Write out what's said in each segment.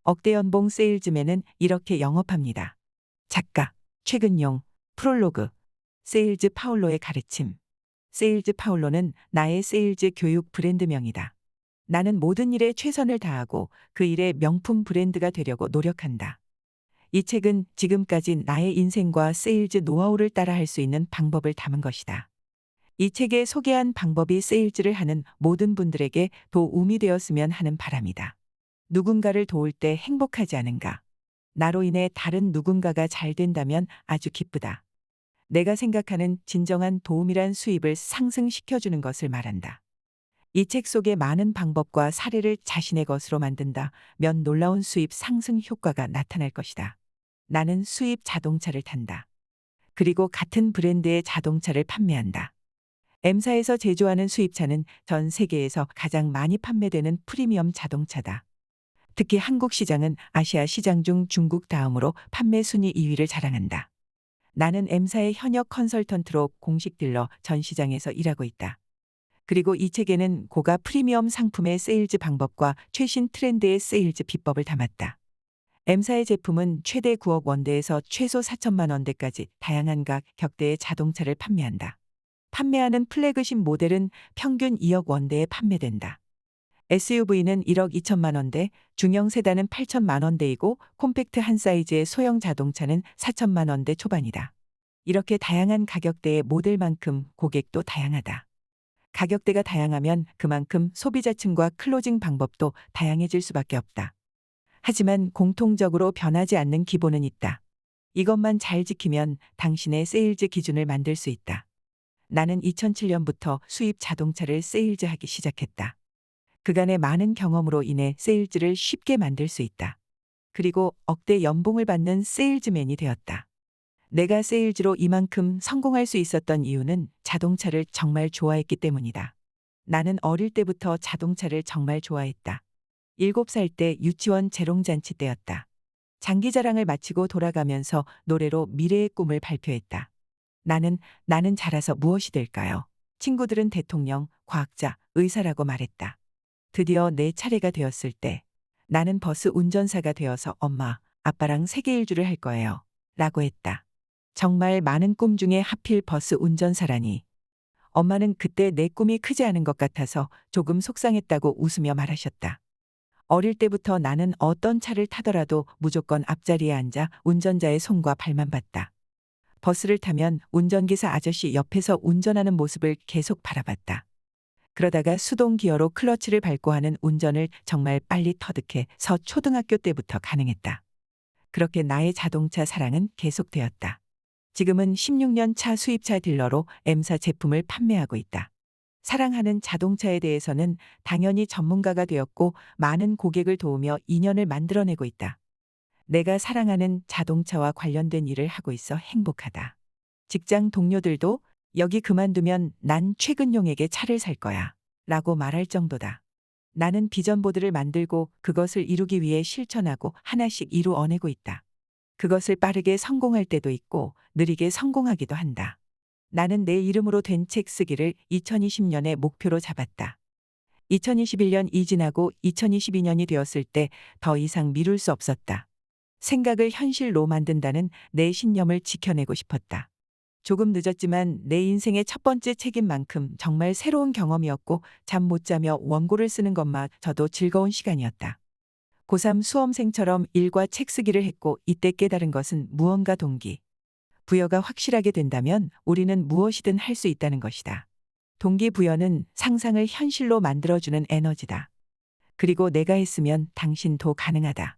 억대 연봉 세일즈맨은 이렇게 영업합니다. 작가 최근용. 프롤로그. 세일즈 파울로의 가르침. 세일즈 파울로는 나의 세일즈 교육 브랜드명이다. 나는 모든 일에 최선을 다하고 그 일의 명품 브랜드가 되려고 노력한다. 이 책은 지금까지 나의 인생과 세일즈 노하우를 따라할 수 있는 방법을 담은 것이다. 이 책에 소개한 방법이 세일즈를 하는 모든 분들에게 도움이 되었으면 하는 바람이다. 누군가를 도울 때 행복하지 않은가? 나로 인해 다른 누군가가 잘 된다면 아주 기쁘다. 내가 생각하는 진정한 도움이란 수입을 상승시켜주는 것을 말한다. 이 책 속의 많은 방법과 사례를 자신의 것으로 만든다면 놀라운 수입 상승 효과가 나타날 것이다. 나는 수입 자동차를 탄다. 그리고 같은 브랜드의 자동차를 판매한다. M사에서 제조하는 수입차는 전 세계에서 가장 많이 판매되는 프리미엄 자동차다. 특히 한국 시장은 아시아 시장 중 중국 다음으로 판매 순위 2위를 자랑한다. 나는 M사의 현역 컨설턴트로 공식 딜러 전 시장에서 일하고 있다. 그리고 이 책에는 고가 프리미엄 상품의 세일즈 방법과 최신 트렌드의 세일즈 비법을 담았다. M사의 제품은 최대 9억 원대에서 최소 4천만 원대까지 다양한 가격대의 자동차를 판매한다. 판매하는 플래그십 모델은 평균 2억 원대에 판매된다. SUV는 1억 2천만 원대, 중형 세단은 8천만 원대이고 콤팩트한 사이즈의 소형 자동차는 4천만 원대 초반이다. 이렇게 다양한 가격대의 모델만큼 고객도 다양하다. 가격대가 다양하면 그만큼 소비자층과 클로징 방법도 다양해질 수밖에 없다. 하지만 공통적으로 변하지 않는 기본은 있다. 이것만 잘 지키면 당신의 세일즈 기준을 만들 수 있다. 나는 2007년부터 수입 자동차를 세일즈하기 시작했다. 그간의 많은 경험으로 인해 세일즈를 쉽게 만들 수 있다. 그리고 억대 연봉을 받는 세일즈맨이 되었다. 내가 세일즈로 이만큼 성공할 수 있었던 이유는 자동차를 정말 좋아했기 때문이다. 나는 어릴 때부터 자동차를 정말 좋아했다. 7살 때 유치원 재롱잔치 때였다. 장기자랑을 마치고 돌아가면서 노래로 미래의 꿈을 발표했다. 나는 자라서 무엇이 될까요? 친구들은 대통령, 과학자, 의사라고 말했다. 드디어 내 차례가 되었을 때 나는 버스 운전사가 되어서 엄마, 아빠랑 세계 일주를 할 거예요. 라고 했다. 정말 많은 꿈 중에 하필 버스 운전사라니. 엄마는 그때 내 꿈이 크지 않은 것 같아서 조금 속상했다고 웃으며 말하셨다. 어릴 때부터 나는 어떤 차를 타더라도 무조건 앞자리에 앉아 운전자의 손과 발만 봤다. 버스를 타면 운전기사 아저씨 옆에서 운전하는 모습을 계속 바라봤다. 그러다가 수동 기어로 클러치를 밟고 하는 운전을 정말 빨리 터득해서 초등학교 때부터 가능했다. 그렇게 나의 자동차 사랑은 계속되었다. 지금은 16년 차 수입차 딜러로 M사 제품을 판매하고 있다. 사랑하는 자동차에 대해서는 당연히 전문가가 되었고 많은 고객을 도우며 인연을 만들어내고 있다. 내가 사랑하는 자동차와 관련된 일을 하고 있어 행복하다. 직장 동료들도 여기 그만두면 난 최근용에게 차를 살 거야 라고 말할 정도다. 나는 비전보드를 만들고 그것을 이루기 위해 실천하고 하나씩 이루어내고 있다. 그것을 빠르게 성공할 때도 있고 느리게 성공하기도 한다. 나는 내 이름으로 된 책 쓰기를 2020년에 목표로 잡았다. 2021년이 지나고 2022년이 되었을 때 더 이상 미룰 수 없었다. 생각을 현실로 만든다는 내 신념을 지켜내고 싶었다. 조금 늦었지만 내 인생의 첫 번째 책인 만큼 정말 새로운 경험이었고 잠 못 자며 원고를 쓰는 것마저도 즐거운 시간이었다. 고3 수험생처럼 일과 책 쓰기를 했고 이때 깨달은 것은 무언가 동기. 부여가 확실하게 된다면 우리는 무엇이든 할 수 있다는 것이다. 동기부여는 상상을 현실로 만들어주는 에너지다. 그리고 내가 했으면 당신도 가능하다.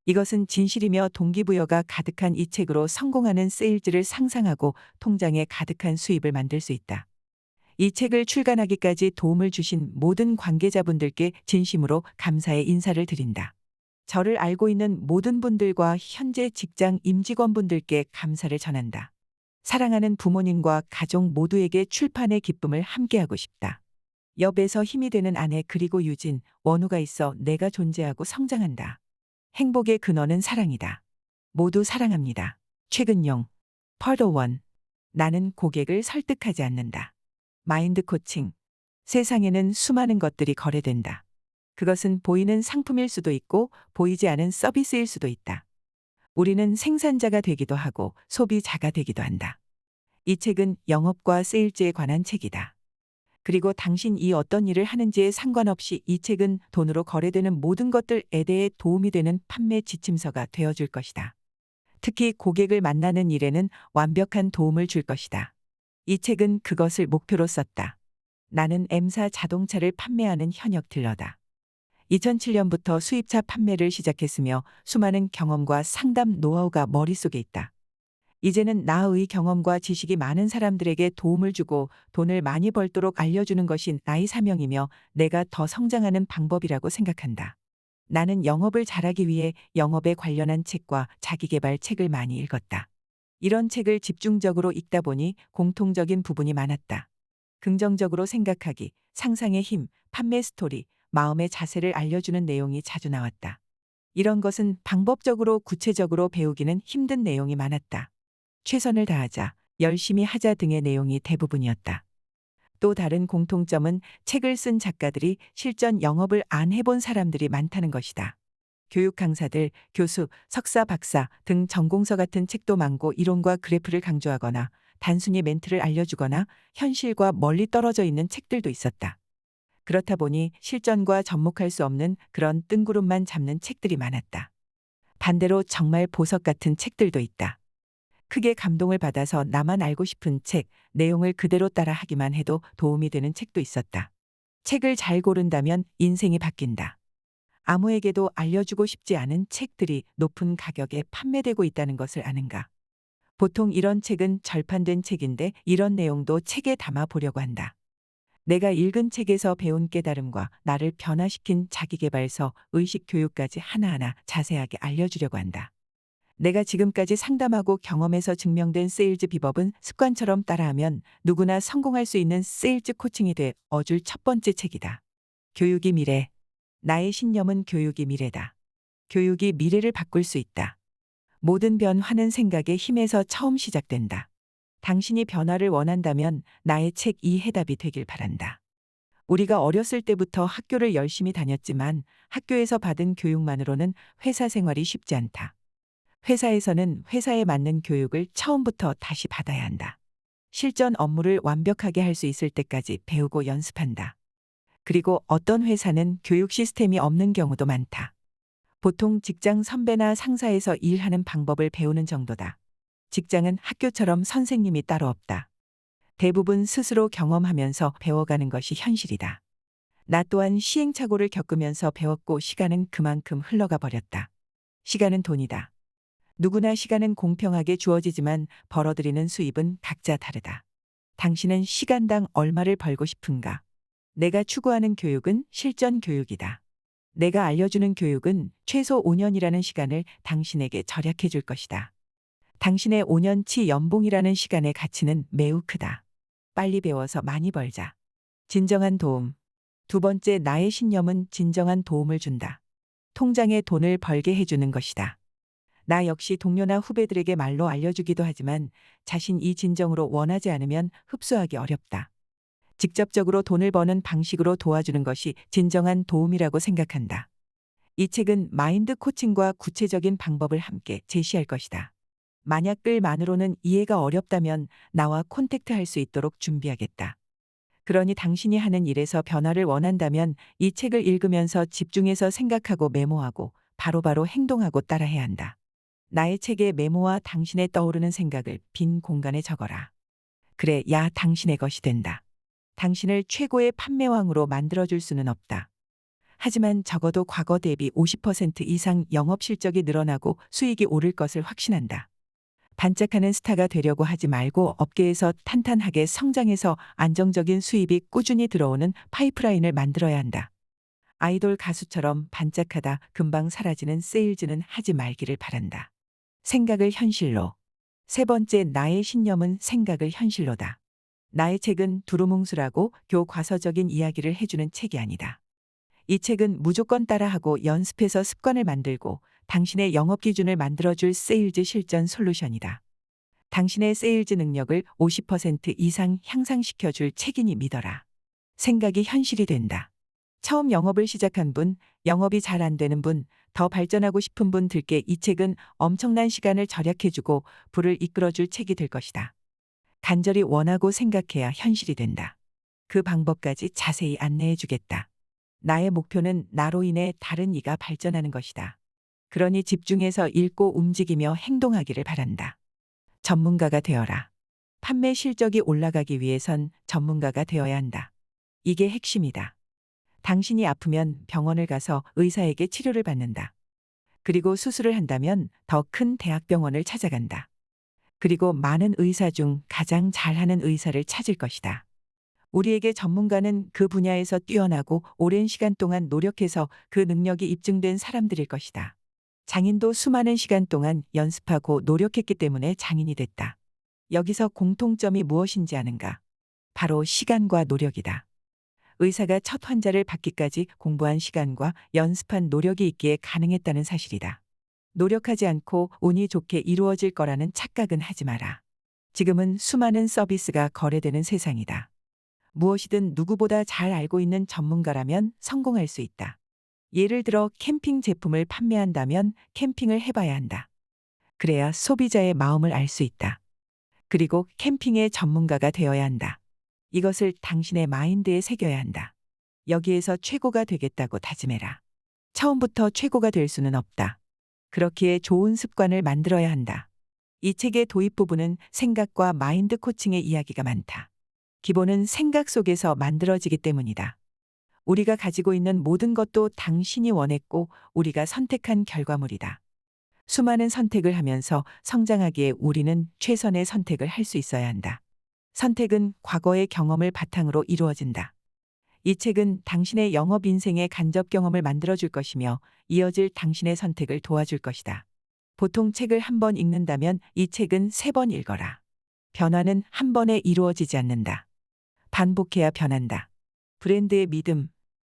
이것은 진실이며 동기부여가 가득한 이 책으로 성공하는 세일즈를 상상하고 통장에 가득한 수입을 만들 수 있다. 이 책을 출간하기까지 도움을 주신 모든 관계자분들께 진심으로 감사의 인사를 드린다. 저를 알고 있는 모든 분들과 현재 직장 임직원분들께 감사를 전한다. 사랑하는 부모님과 가족 모두에게 출판의 기쁨을 함께하고 싶다. 옆에서 힘이 되는 아내 그리고 유진, 원우가 있어 내가 존재하고 성장한다. 행복의 근원은 사랑이다. 모두 사랑합니다. 최근용. Part 1. 나는 고객을 설득하지 않는다. 마인드 코칭. 세상에는 수많은 것들이 거래된다. 그것은 보이는 상품일 수도 있고 보이지 않은 서비스일 수도 있다. 우리는 생산자가 되기도 하고 소비자가 되기도 한다. 이 책은 영업과 세일즈에 관한 책이다. 그리고 당신이 어떤 일을 하는지에 상관없이 이 책은 돈으로 거래되는 모든 것들에 대해 도움이 되는 판매 지침서가 되어줄 것이다. 특히 고객을 만나는 일에는 완벽한 도움을 줄 것이다. 이 책은 그것을 목표로 썼다. 나는 M사 자동차를 판매하는 현역 딜러다. 2007년부터 수입차 판매를 시작했으며 수많은 경험과 상담 노하우가 머릿속에 있다. 이제는 나의 경험과 지식이 많은 사람들에게 도움을 주고 돈을 많이 벌도록 알려주는 것이 나의 사명이며 내가 더 성장하는 방법이라고 생각한다. 나는 영업을 잘하기 위해 영업에 관련한 책과 자기계발 책을 많이 읽었다. 이런 책을 집중적으로 읽다 보니 공통적인 부분이 많았다. 긍정적으로 생각하기, 상상의 힘, 판매 스토리, 마음의 자세를 알려주는 내용이 자주 나왔다. 이런 것은 방법적으로 구체적으로 배우기는 힘든 내용이 많았다. 최선을 다하자, 열심히 하자 등의 내용이 대부분이었다. 또 다른 공통점은 책을 쓴 작가들이 실전 영업을 안 해본 사람들이 많다는 것이다. 교육 강사들, 교수, 석사, 박사 등 전공서 같은 책도 많고 이론과 그래프를 강조하거나 단순히 멘트를 알려주거나 현실과 멀리 떨어져 있는 책들도 있었다. 그렇다 보니 실전과 접목할 수 없는 그런 뜬구름만 잡는 책들이 많았다. 반대로 정말 보석 같은 책들도 있다. 크게 감동을 받아서 나만 알고 싶은 책, 내용을 그대로 따라 하기만 해도 도움이 되는 책도 있었다. 책을 잘 고른다면 인생이 바뀐다. 아무에게도 알려주고 싶지 않은 책들이 높은 가격에 판매되고 있다는 것을 아는가? 보통 이런 책은 절판된 책인데 이런 내용도 책에 담아 보려고 한다. 내가 읽은 책에서 배운 깨달음과 나를 변화시킨 자기계발서, 의식교육까지 하나하나 자세하게 알려주려고 한다. 내가 지금까지 상담하고 경험에서 증명된 세일즈 비법은 습관처럼 따라하면 누구나 성공할 수 있는 세일즈 코칭이 되어줄 첫 번째 책이다. 교육이 미래. 나의 신념은 교육이 미래다. 교육이 미래를 바꿀 수 있다. 모든 변화는 생각의 힘에서 처음 시작된다. 당신이 변화를 원한다면 나의 책 이 해답이 되길 바란다. 우리가 어렸을 때부터 학교를 열심히 다녔지만 학교에서 받은 교육만으로는 회사 생활이 쉽지 않다. 회사에서는 회사에 맞는 교육을 처음부터 다시 받아야 한다. 실전 업무를 완벽하게 할 수 있을 때까지 배우고 연습한다. 그리고 어떤 회사는 교육 시스템이 없는 경우도 많다. 보통 직장 선배나 상사에서 일하는 방법을 배우는 정도다. 직장은 학교처럼 선생님이 따로 없다. 대부분 스스로 경험하면서 배워가는 것이 현실이다. 나 또한 시행착오를 겪으면서 배웠고 시간은 그만큼 흘러가 버렸다. 시간은 돈이다. 누구나 시간은 공평하게 주어지지만 벌어들이는 수입은 각자 다르다. 당신은 시간당 얼마를 벌고 싶은가? 내가 추구하는 교육은 실전 교육이다. 내가 알려주는 교육은 최소 5년이라는 시간을 당신에게 절약해 줄 것이다. 당신의 5년치 연봉이라는 시간의 가치는 매우 크다. 빨리 배워서 많이 벌자. 진정한 도움. 두 번째, 나의 신념은 진정한 도움을 준다. 통장에 돈을 벌게 해주는 것이다. 나 역시 동료나 후배들에게 말로 알려주기도 하지만 자신이 진정으로 원하지 않으면 흡수하기 어렵다. 직접적으로 돈을 버는 방식으로 도와주는 것이 진정한 도움이라고 생각한다. 이 책은 마인드 코칭과 구체적인 방법을 함께 제시할 것이다. 만약 글만으로는 이해가 어렵다면 나와 콘택트할 수 있도록 준비하겠다. 그러니 당신이 하는 일에서 변화를 원한다면 이 책을 읽으면서 집중해서 생각하고 메모하고 바로바로 행동하고 따라해야 한다. 나의 책의 메모와 당신의 떠오르는 생각을 빈 공간에 적어라. 그래, 야, 당신의 것이 된다. 당신을 최고의 판매왕으로 만들어줄 수는 없다. 하지만 적어도 과거 대비 50% 이상 영업 실적이 늘어나고 수익이 오를 것을 확신한다. 반짝하는 스타가 되려고 하지 말고 업계에서 탄탄하게 성장해서 안정적인 수입이 꾸준히 들어오는 파이프라인을 만들어야 한다. 아이돌 가수처럼 반짝하다 금방 사라지는 세일즈는 하지 말기를 바란다. 생각을 현실로. 세 번째, 나의 신념은 생각을 현실로다. 나의 책은 두루뭉술하고 교과서적인 이야기를 해주는 책이 아니다. 이 책은 무조건 따라하고 연습해서 습관을 만들고 당신의 영업 기준을 만들어줄 세일즈 실전 솔루션이다. 당신의 세일즈 능력을 50% 이상 향상시켜줄 책이니 믿어라. 생각이 현실이 된다. 처음 영업을 시작한 분, 영업이 잘 안 되는 분, 더 발전하고 싶은 분들께 이 책은 엄청난 시간을 절약해주고 부를 이끌어줄 책이 될 것이다. 간절히 원하고 생각해야 현실이 된다. 그 방법까지 자세히 안내해주겠다. 나의 목표는 나로 인해 다른 이가 발전하는 것이다. 그러니 집중해서 읽고 움직이며 행동하기를 바란다. 전문가가 되어라. 판매 실적이 올라가기 위해선 전문가가 되어야 한다. 이게 핵심이다. 당신이 아프면 병원을 가서 의사에게 치료를 받는다. 그리고 수술을 한다면 더 큰 대학병원을 찾아간다. 그리고 많은 의사 중 가장 잘하는 의사를 찾을 것이다. 우리에게 전문가는 그 분야에서 뛰어나고 오랜 시간 동안 노력해서 그 능력이 입증된 사람들일 것이다. 장인도 수많은 시간 동안 연습하고 노력했기 때문에 장인이 됐다. 여기서 공통점이 무엇인지 아는가? 바로 시간과 노력이다. 의사가 첫 환자를 받기까지 공부한 시간과 연습한 노력이 있기에 가능했다는 사실이다. 노력하지 않고 운이 좋게 이루어질 거라는 착각은 하지 마라. 지금은 수많은 서비스가 거래되는 세상이다. 무엇이든 누구보다 잘 알고 있는 전문가라면 성공할 수 있다. 예를 들어 캠핑 제품을 판매한다면 캠핑을 해봐야 한다. 그래야 소비자의 마음을 알 수 있다. 그리고 캠핑의 전문가가 되어야 한다. 이것을 당신의 마인드에 새겨야 한다. 여기에서 최고가 되겠다고 다짐해라. 처음부터 최고가 될 수는 없다. 그렇기에 좋은 습관을 만들어야 한다. 이 책의 도입 부분은 생각과 마인드 코칭의 이야기가 많다. 기본은 생각 속에서 만들어지기 때문이다. 우리가 가지고 있는 모든 것도 당신이 원했고 우리가 선택한 결과물이다. 수많은 선택을 하면서 성장하기에 우리는 최선의 선택을 할 수 있어야 한다. 선택은 과거의 경험을 바탕으로 이루어진다. 이 책은 당신의 영업 인생의 간접 경험을 만들어줄 것이며 이어질 당신의 선택을 도와줄 것이다. 보통 책을 한 번 읽는다면 이 책은 3번 읽어라. 변화는 한 번에 이루어지지 않는다. 반복해야 변한다. 브랜드의 믿음.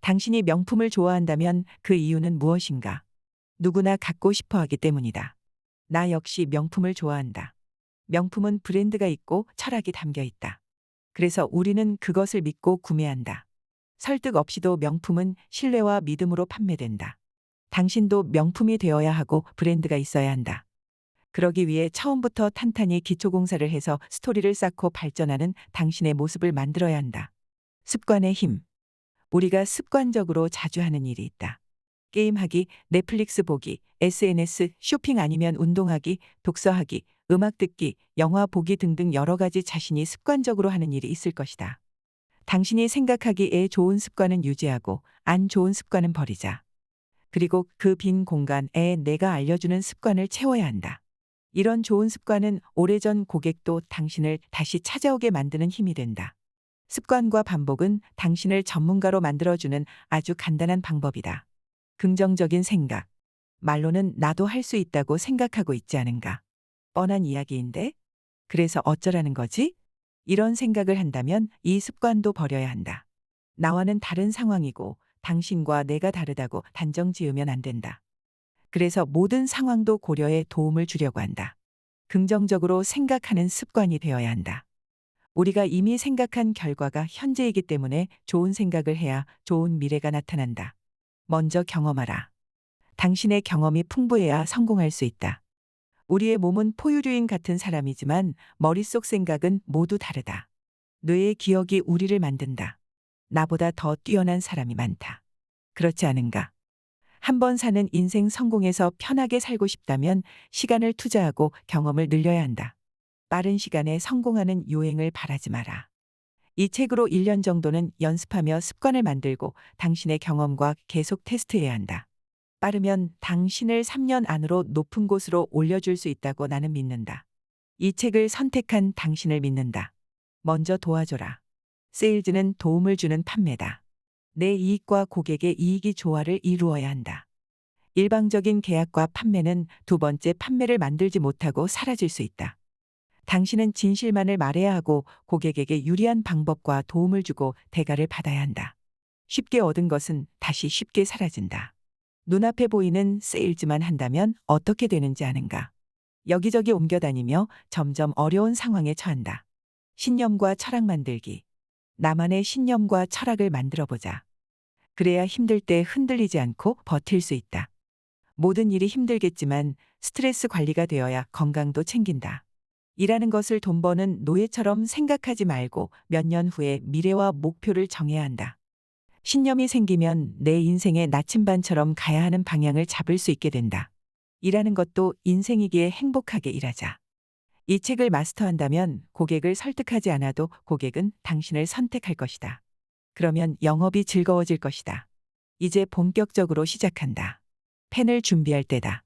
당신이 명품을 좋아한다면 그 이유는 무엇인가? 누구나 갖고 싶어 하기 때문이다. 나 역시 명품을 좋아한다. 명품은 브랜드가 있고 철학이 담겨 있다. 그래서 우리는 그것을 믿고 구매한다. 설득 없이도 명품은 신뢰와 믿음으로 판매된다. 당신도 명품이 되어야 하고 브랜드가 있어야 한다. 그러기 위해 처음부터 탄탄히 기초공사를 해서 스토리를 쌓고 발전하는 당신의 모습을 만들어야 한다. 습관의 힘. 우리가 습관적으로 자주 하는 일이 있다. 게임하기, 넷플릭스 보기, SNS, 쇼핑 아니면 운동하기, 독서하기, 음악 듣기, 영화 보기 등등 여러 가지 자신이 습관적으로 하는 일이 있을 것이다. 당신이 생각하기에 좋은 습관은 유지하고 안 좋은 습관은 버리자. 그리고 그 빈 공간에 내가 알려주는 습관을 채워야 한다. 이런 좋은 습관은 오래전 고객도 당신을 다시 찾아오게 만드는 힘이 된다. 습관과 반복은 당신을 전문가로 만들어주는 아주 간단한 방법이다. 긍정적인 생각. 말로는 나도 할 수 있다고 생각하고 있지 않은가? 뻔한 이야기인데? 그래서 어쩌라는 거지? 이런 생각을 한다면 이 습관도 버려야 한다. 나와는 다른 상황이고 당신과 내가 다르다고 단정 지으면 안 된다. 그래서 모든 상황도 고려해 도움을 주려고 한다. 긍정적으로 생각하는 습관이 되어야 한다. 우리가 이미 생각한 결과가 현재이기 때문에 좋은 생각을 해야 좋은 미래가 나타난다. 먼저 경험하라. 당신의 경험이 풍부해야 성공할 수 있다. 우리의 몸은 포유류인 같은 사람이지만 머릿속 생각은 모두 다르다. 뇌의 기억이 우리를 만든다. 나보다 더 뛰어난 사람이 많다. 그렇지 않은가? 한 번 사는 인생 성공에서 편하게 살고 싶다면 시간을 투자하고 경험을 늘려야 한다. 빠른 시간에 성공하는 요행을 바라지 마라. 이 책으로 1년 정도는 연습하며 습관을 만들고 당신의 경험과 계속 테스트해야 한다. 빠르면 당신을 3년 안으로 높은 곳으로 올려줄 수 있다고 나는 믿는다. 이 책을 선택한 당신을 믿는다. 먼저 도와줘라. 세일즈는 도움을 주는 판매다. 내 이익과 고객의 이익이 조화를 이루어야 한다. 일방적인 계약과 판매는 두 번째 판매를 만들지 못하고 사라질 수 있다. 당신은 진실만을 말해야 하고 고객에게 유리한 방법과 도움을 주고 대가를 받아야 한다. 쉽게 얻은 것은 다시 쉽게 사라진다. 눈앞에 보이는 세일즈만 한다면 어떻게 되는지 아는가? 여기저기 옮겨다니며 점점 어려운 상황에 처한다. 신념과 철학 만들기. 나만의 신념과 철학을 만들어 보자. 그래야 힘들 때 흔들리지 않고 버틸 수 있다. 모든 일이 힘들겠지만 스트레스 관리가 되어야 건강도 챙긴다. 일하는 것을 돈 버는 노예처럼 생각하지 말고 몇 년 후에 미래와 목표를 정해야 한다. 신념이 생기면 내 인생의 나침반처럼 가야 하는 방향을 잡을 수 있게 된다. 일하는 것도 인생이기에 행복하게 일하자. 이 책을 마스터한다면 고객을 설득하지 않아도 고객은 당신을 선택할 것이다. 그러면 영업이 즐거워질 것이다. 이제 본격적으로 시작한다. 펜을 준비할 때다.